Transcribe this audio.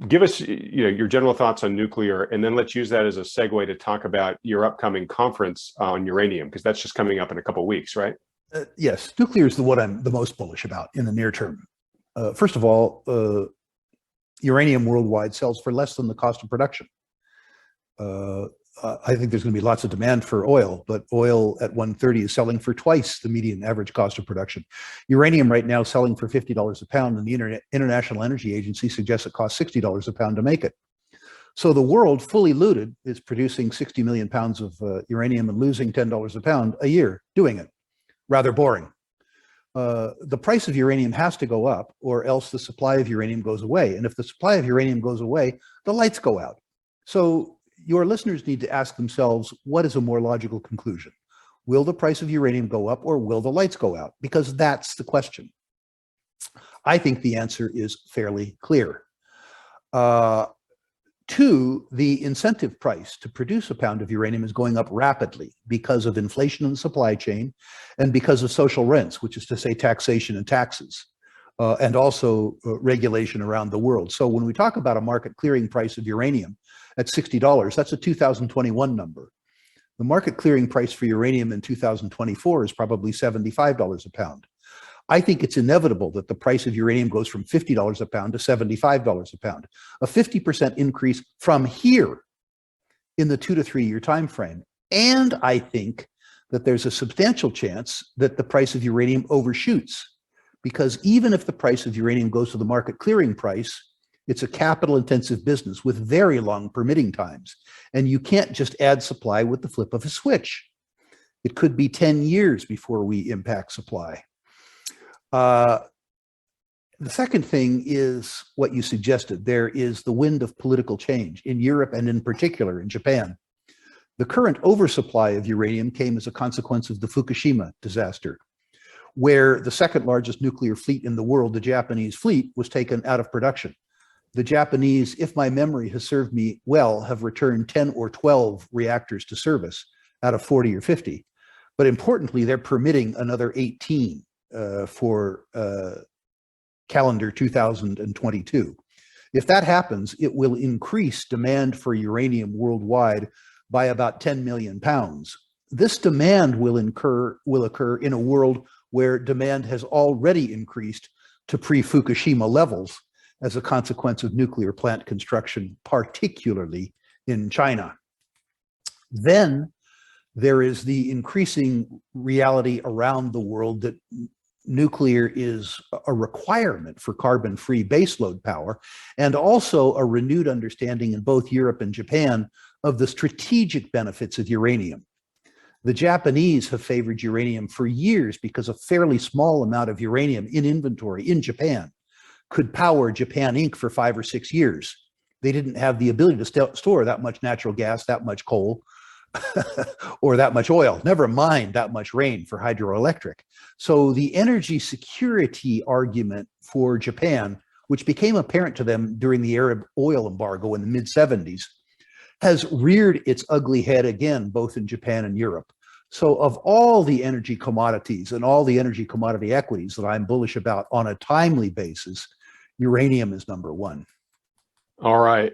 give us, your general thoughts on nuclear, and then let's use that as a segue to talk about your upcoming conference on uranium, because that's just coming up in a couple of weeks, right? Yes, nuclear is what I'm the most bullish about in the near term. First of all, uranium worldwide sells for less than the cost of production. I think there's going to be lots of demand for oil, but oil at 130 is selling for twice the median average cost of production. Uranium right now is selling for $50 a pound, and the International Energy Agency suggests it costs $60 a pound to make it. So the world, fully looted, is producing 60 million pounds of uranium and losing $10 a pound a year doing it. Rather boring. The price of uranium has to go up, or else the supply of uranium goes away. And if the supply of uranium goes away, the lights go out. So your listeners need to ask themselves, what is a more logical conclusion? Will the price of uranium go up, or will the lights go out? Because that's the question. I think the answer is fairly clear. Two, the incentive price to produce a pound of uranium is going up rapidly because of inflation in the supply chain and because of social rents, which is to say taxation and taxes, and also regulation around the world. So when we talk about a market clearing price of uranium at $60, that's a 2021 number. The market clearing price for uranium in 2024 is probably $75 a pound. I think it's inevitable that the price of uranium goes from $50 a pound to $75 a pound, a 50% increase from here in the 2 to 3 year time frame. And I think that there's a substantial chance that the price of uranium overshoots, because even if the price of uranium goes to the market clearing price, it's a capital intensive business with very long permitting times. And you can't just add supply with the flip of a switch. It could be 10 years before we impact supply. The second thing is what you suggested. There is the wind of political change in Europe, and in particular in Japan. The current oversupply of uranium came as a consequence of the Fukushima disaster, where the second largest nuclear fleet in the world, the Japanese fleet, was taken out of production. The Japanese, if my memory has served me well, have returned 10 or 12 reactors to service out of 40 or 50. But importantly, they're permitting another 18 for calendar 2022. If that happens, it will increase demand for uranium worldwide by about 10 million pounds. This demand will occur in a world where demand has already increased to pre-Fukushima levels as a consequence of nuclear plant construction, particularly in China. Then there is the increasing reality around the world that nuclear is a requirement for carbon-free baseload power, and also a renewed understanding in both Europe and Japan of the strategic benefits of uranium. The Japanese have favored uranium for years because a fairly small amount of uranium in inventory in Japan could power Japan Inc. for 5 or 6 years. They didn't have the ability to store that much natural gas, that much coal, or that much oil, never mind that much rain for hydroelectric. So the energy security argument for Japan, which became apparent to them during the Arab oil embargo in the mid-70s, has reared its ugly head again, both in Japan and Europe. So of all the energy commodities and all the energy commodity equities that I'm bullish about on a timely basis, uranium is number one. All right.